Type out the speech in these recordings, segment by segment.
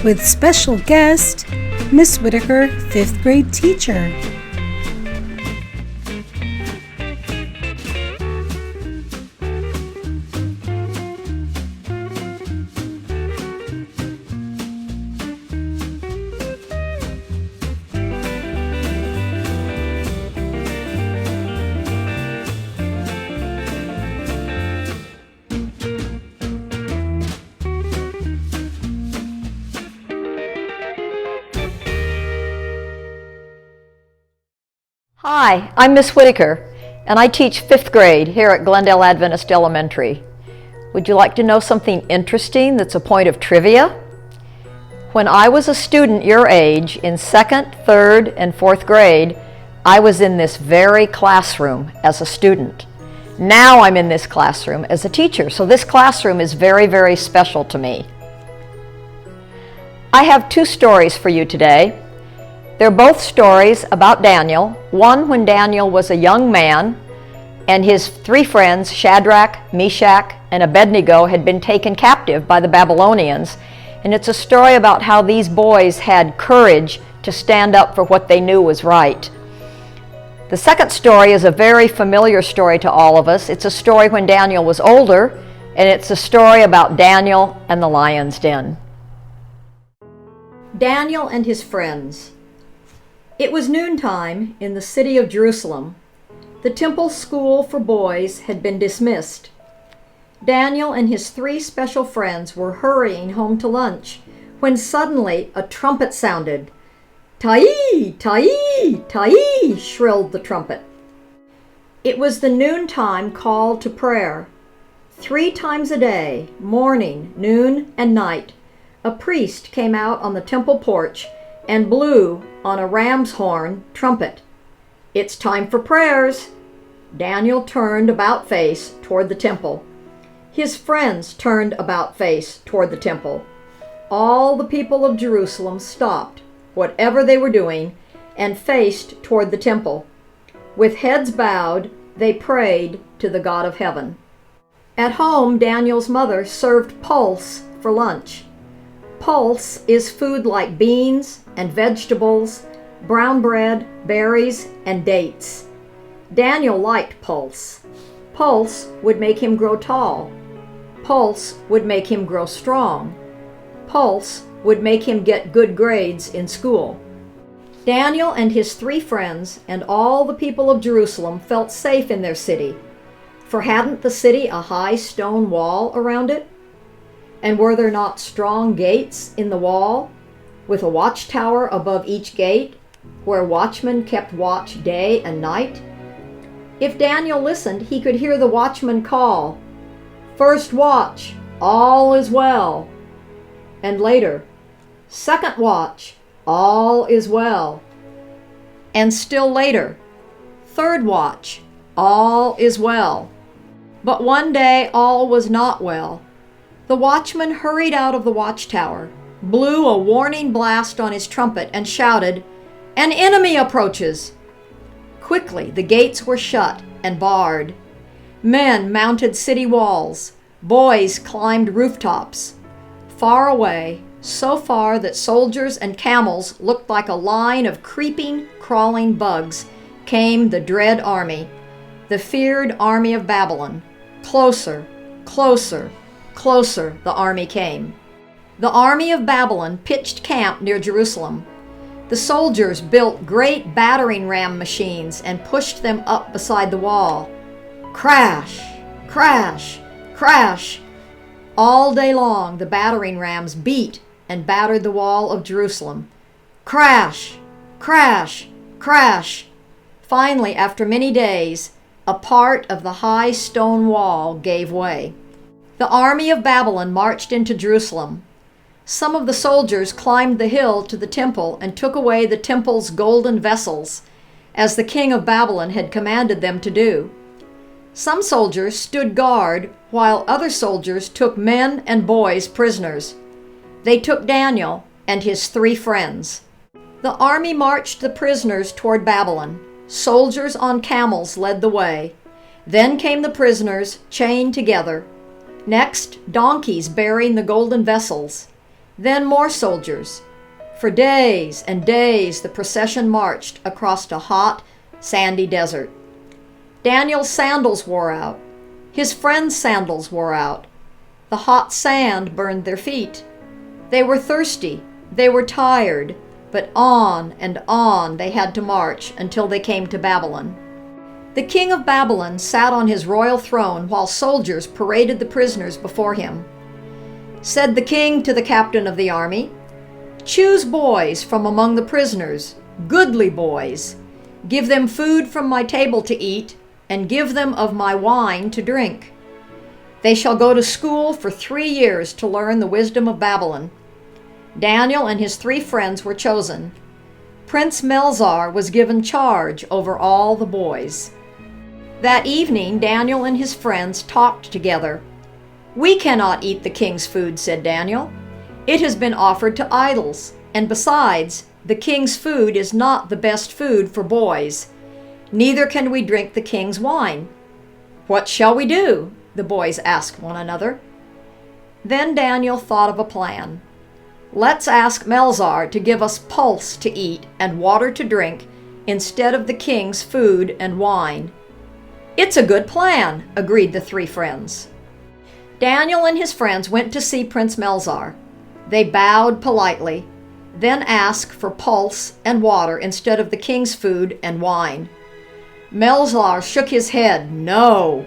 with special guest, Miss Whitaker, 5th grade teacher. Hi, I'm Miss Whitaker, and I teach 5th grade here at Glendale Adventist Elementary. Would you like to know something interesting that's a point of trivia? When I was a student your age, in 2nd, 3rd, and 4th grade, I was in this very classroom as a student. Now I'm in this classroom as a teacher, so this classroom is very, very special to me. I have 2 stories for you today. They're both stories about Daniel, one when Daniel was a young man and his 3 friends, Shadrach, Meshach, and Abednego, had been taken captive by the Babylonians. And it's a story about how these boys had courage to stand up for what they knew was right. The second story is a very familiar story to all of us. It's a story when Daniel was older, and it's a story about Daniel and the lion's den. Daniel and his friends. It was noontime in the city of Jerusalem. The temple school for boys had been dismissed. Daniel and his 3 special friends were hurrying home to lunch when suddenly a trumpet sounded. "Tai, Tai, Tai," shrilled the trumpet. It was the noontime call to prayer. 3 times a day, morning, noon, and night, a priest came out on the temple porch and blew on a ram's horn trumpet. "It's time for prayers." Daniel turned about face toward the temple. His friends turned about face toward the temple. All the people of Jerusalem stopped whatever they were doing and faced toward the temple. With heads bowed, they prayed to the God of heaven. At home, Daniel's mother served pulse for lunch. Pulse is food like beans and vegetables, brown bread, berries, and dates. Daniel liked pulse. Pulse would make him grow tall. Pulse would make him grow strong. Pulse would make him get good grades in school. Daniel and his 3 friends and all the people of Jerusalem felt safe in their city, for hadn't the city a high stone wall around it? And were there not strong gates in the wall, with a watchtower above each gate, where watchmen kept watch day and night? If Daniel listened, he could hear the watchman call, "First watch, all is well." And later, "Second watch, all is well." And still later, "Third watch, all is well." But one day all was not well. The watchman hurried out of the watchtower, blew a warning blast on his trumpet, and shouted, "An enemy approaches!" Quickly the gates were shut and barred. Men mounted city walls. Boys climbed rooftops. Far away, so far that soldiers and camels looked like a line of creeping, crawling bugs, came the dread army, the feared army of Babylon. Closer, closer, closer the army came. The army of Babylon pitched camp near Jerusalem. The soldiers built great battering ram machines and pushed them up beside the wall. Crash, crash, crash. All day long the battering rams beat and battered the wall of Jerusalem. Crash, crash, crash. Finally, after many days, a part of the high stone wall gave way. The army of Babylon marched into Jerusalem. Some of the soldiers climbed the hill to the temple and took away the temple's golden vessels, as the king of Babylon had commanded them to do. Some soldiers stood guard, while other soldiers took men and boys prisoners. They took Daniel and his 3 friends. The army marched the prisoners toward Babylon. Soldiers on camels led the way. Then came the prisoners, chained together. Next, donkeys bearing the golden vessels. Then more soldiers. For days and days the procession marched across a hot, sandy desert. Daniel's sandals wore out. His friends' sandals wore out. The hot sand burned their feet. They were thirsty. They were tired. But on and on they had to march until they came to Babylon. The king of Babylon sat on his royal throne while soldiers paraded the prisoners before him. Said the king to the captain of the army, "Choose boys from among the prisoners, goodly boys. Give them food from my table to eat, and give them of my wine to drink. They shall go to school for 3 years to learn the wisdom of Babylon." Daniel and his 3 friends were chosen. Prince Melzar was given charge over all the boys. That evening, Daniel and his friends talked together. "We cannot eat the king's food," said Daniel. "It has been offered to idols, and besides, the king's food is not the best food for boys. Neither can we drink the king's wine." "What shall we do?" the boys asked one another. Then Daniel thought of a plan. "Let's ask Melzar to give us pulse to eat and water to drink instead of the king's food and wine." "It's a good plan," agreed the 3 friends. Daniel and his friends went to see Prince Melzar. They bowed politely, then asked for pulse and water instead of the king's food and wine. Melzar shook his head. "No.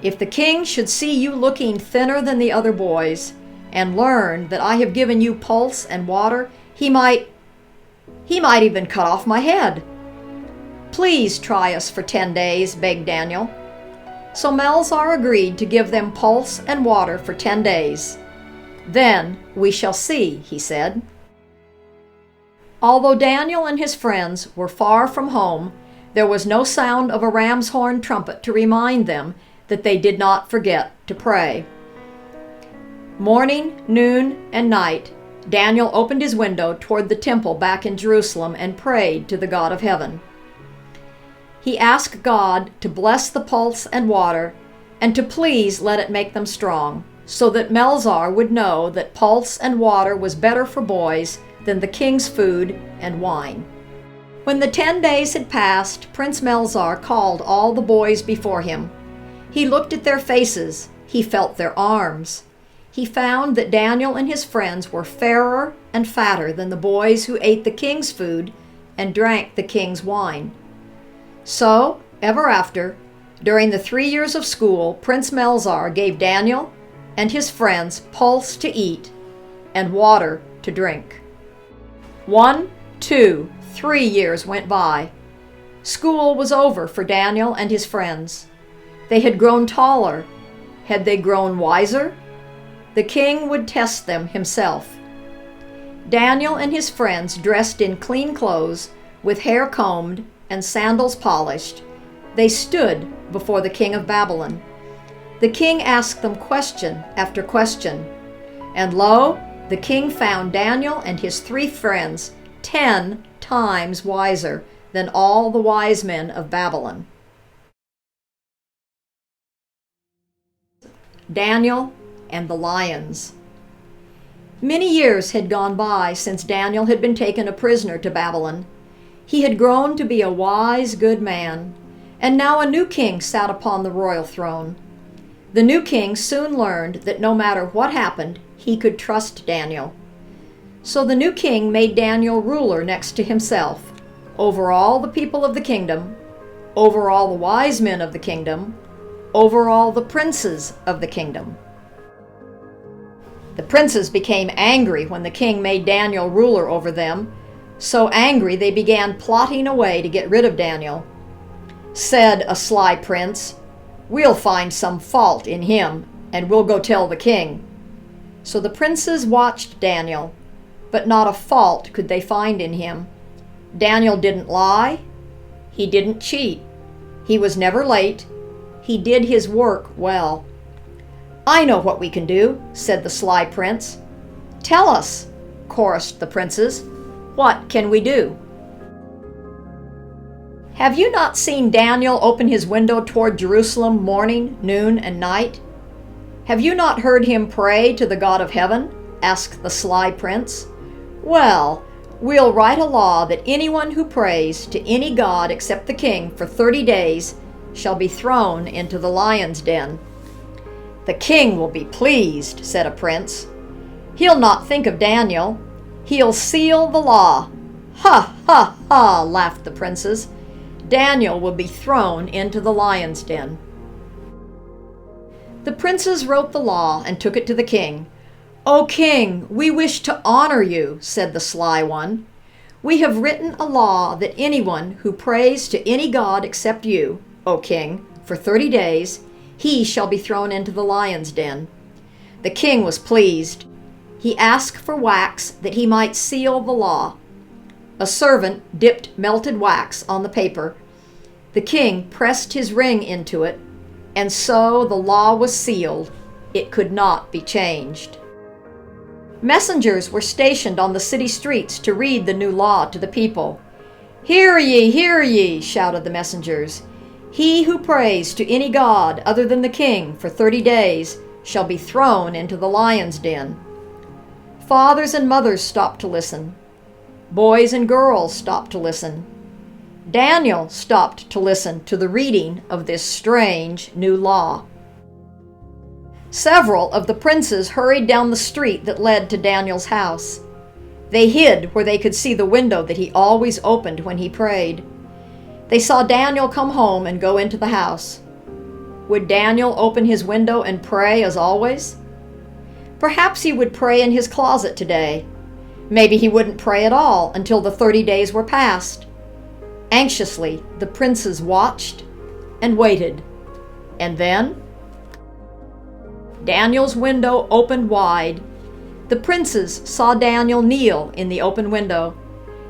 If the king should see you looking thinner than the other boys and learn that I have given you pulse and water, he might even cut off my head." "Please try us for 10 days, begged Daniel. So Melzar agreed to give them pulse and water for 10 days. "Then we shall see," he said. Although Daniel and his friends were far from home, there was no sound of a ram's horn trumpet to remind them that they did not forget to pray. Morning, noon, and night, Daniel opened his window toward the temple back in Jerusalem and prayed to the God of heaven. He asked God to bless the pulse and water and to please let it make them strong, so that Melzar would know that pulse and water was better for boys than the king's food and wine. When the 10 days had passed, Prince Melzar called all the boys before him. He looked at their faces. He felt their arms. He found that Daniel and his friends were fairer and fatter than the boys who ate the king's food and drank the king's wine. So, ever after, during the 3 years of school, Prince Melzar gave Daniel and his friends pulse to eat and water to drink. 1, 2, 3 years went by. School was over for Daniel and his friends. They had grown taller. Had they grown wiser? The king would test them himself. Daniel and his friends, dressed in clean clothes, with hair combed and sandals polished, they stood before the king of Babylon. The king asked them question after question, and lo, the king found Daniel and his 3 friends 10 times wiser than all the wise men of Babylon. Daniel and the lions. Many years had gone by since Daniel had been taken a prisoner to Babylon. He had grown to be a wise, good man, and now a new king sat upon the royal throne. The new king soon learned that no matter what happened, he could trust Daniel. So the new king made Daniel ruler next to himself, over all the people of the kingdom, over all the wise men of the kingdom, over all the princes of the kingdom. The princes became angry when the king made Daniel ruler over them. So angry they began plotting a way to get rid of Daniel. Said a sly prince, "We'll find some fault in him, and we'll go tell the king." So the princes watched Daniel, but not a fault could they find in him. Daniel didn't lie. He didn't cheat. He was never late. He did his work well. "I know what we can do," said the sly prince. "Tell us," chorused the princes. "What can we do?" "Have you not seen Daniel open his window toward Jerusalem morning, noon, and night? Have you not heard him pray to the God of heaven?" asked the sly prince. "Well, we'll write a law that anyone who prays to any god except the king for 30 days shall be thrown into the lion's den." "The king will be pleased," said a prince. "He'll not think of Daniel. He'll seal the law." "Ha, ha, ha," laughed the princes. "Daniel will be thrown into the lion's den." The princes wrote the law and took it to the king. "O king, we wish to honor you," said the sly one. "We have written a law that anyone who prays to any god except you, O king, for 30 days, he shall be thrown into the lion's den." The king was pleased. He asked for wax that he might seal the law. A servant dipped melted wax on the paper. The king pressed his ring into it, and so the law was sealed. It could not be changed. Messengers were stationed on the city streets to read the new law to the people. Hear ye, shouted the messengers. "He who prays to any god other than the king for 30 days shall be thrown into the lion's den." Fathers and mothers stopped to listen. Boys and girls stopped to listen. Daniel stopped to listen to the reading of this strange new law. Several of the princes hurried down the street that led to Daniel's house. They hid where they could see the window that he always opened when he prayed. They saw Daniel come home and go into the house. Would Daniel open his window and pray as always? Perhaps he would pray in his closet today. Maybe he wouldn't pray at all until the 30 days were past. Anxiously, the princes watched and waited. And then Daniel's window opened wide. The princes saw Daniel kneel in the open window.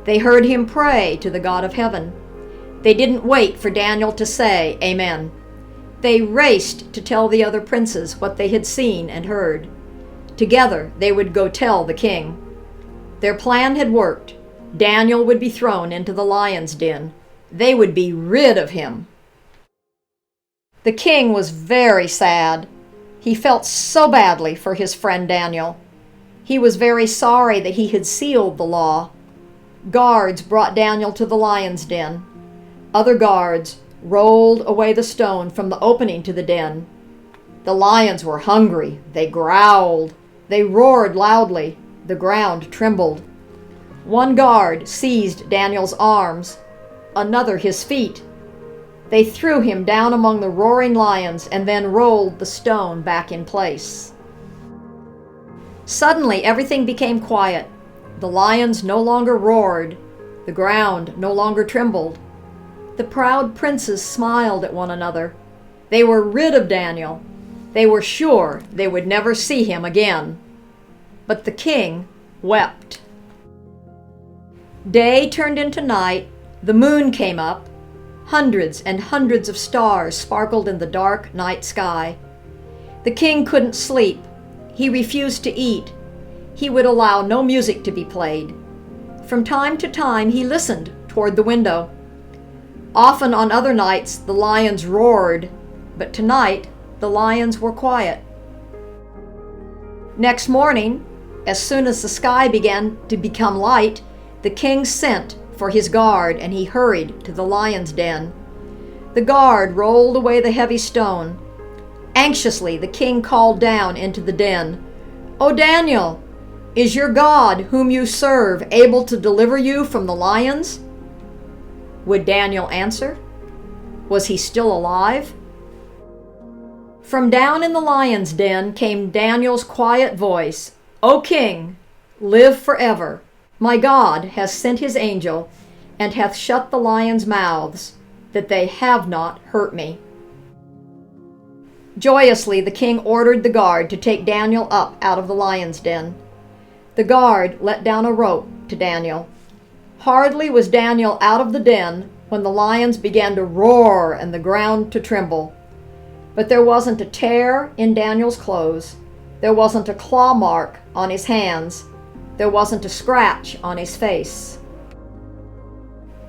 They heard him pray to the God of heaven. They didn't wait for Daniel to say amen. They raced to tell the other princes what they had seen and heard. Together they would go tell the king. Their plan had worked. Daniel would be thrown into the lion's den. They would be rid of him. The king was very sad. He felt so badly for his friend Daniel. He was very sorry that he had sealed the law. Guards brought Daniel to the lion's den. Other guards rolled away the stone from the opening to the den. The lions were hungry. They growled. They roared loudly. The ground trembled. One guard seized Daniel's arms, another his feet. They threw him down among the roaring lions and then rolled the stone back in place. Suddenly everything became quiet. The lions no longer roared. The ground no longer trembled. The proud princes smiled at one another. They were rid of Daniel. They were sure they would never see him again. But the king wept. Day turned into night. The moon came up. Hundreds and hundreds of stars sparkled in the dark night sky. The king couldn't sleep. He refused to eat. He would allow no music to be played. From time to time he listened toward the window. Often on other nights the lions roared, but tonight the lions were quiet. Next morning, as soon as the sky began to become light, the king sent for his guard and he hurried to the lion's den. The guard rolled away the heavy stone. Anxiously, the king called down into the den, "O Daniel, is your God, whom you serve, able to deliver you from the lions?" Would Daniel answer? Was he still alive? From down in the lion's den came Daniel's quiet voice, "O king, live forever. My God has sent his angel and hath shut the lions' mouths, that they have not hurt me." Joyously the king ordered the guard to take Daniel up out of the lion's den. The guard let down a rope to Daniel. Hardly was Daniel out of the den when the lions began to roar and the ground to tremble. But there wasn't a tear in Daniel's clothes. There wasn't a claw mark on his hands. There wasn't a scratch on his face.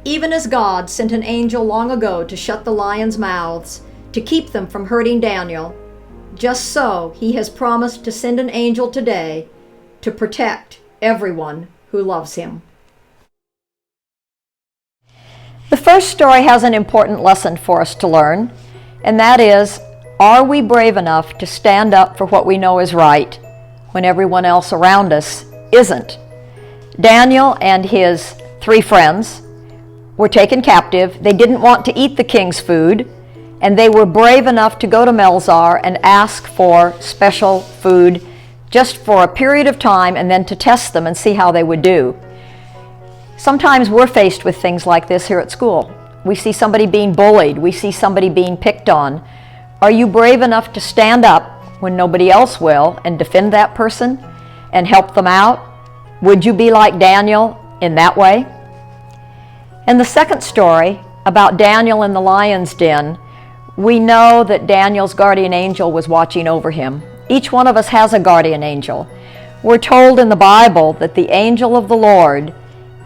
Even as God sent an angel long ago to shut the lions' mouths, to keep them from hurting Daniel, just so he has promised to send an angel today to protect everyone who loves him. The first story has an important lesson for us to learn, and that is, are we brave enough to stand up for what we know is right when everyone else around us isn't? Daniel and his 3 friends were taken captive. They didn't want to eat the king's food, and they were brave enough to go to Melzar and ask for special food just for a period of time and then to test them and see how they would do. Sometimes we're faced with things like this here at school. We see somebody being bullied. We see somebody being picked on. Are you brave enough to stand up when nobody else will and defend that person and help them out? Would you be like Daniel in that way? In the second story about Daniel in the lion's den, we know that Daniel's guardian angel was watching over him. Each one of us has a guardian angel. We're told in the Bible that the angel of the Lord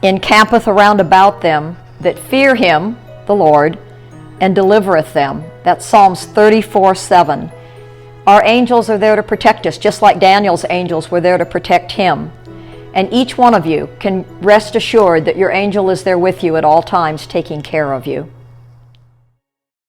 encampeth around about them that fear him, the Lord, and delivereth them. That's Psalms 34:7. Our angels are there to protect us, just like Daniel's angels were there to protect him. And each one of you can rest assured that your angel is there with you at all times, taking care of you.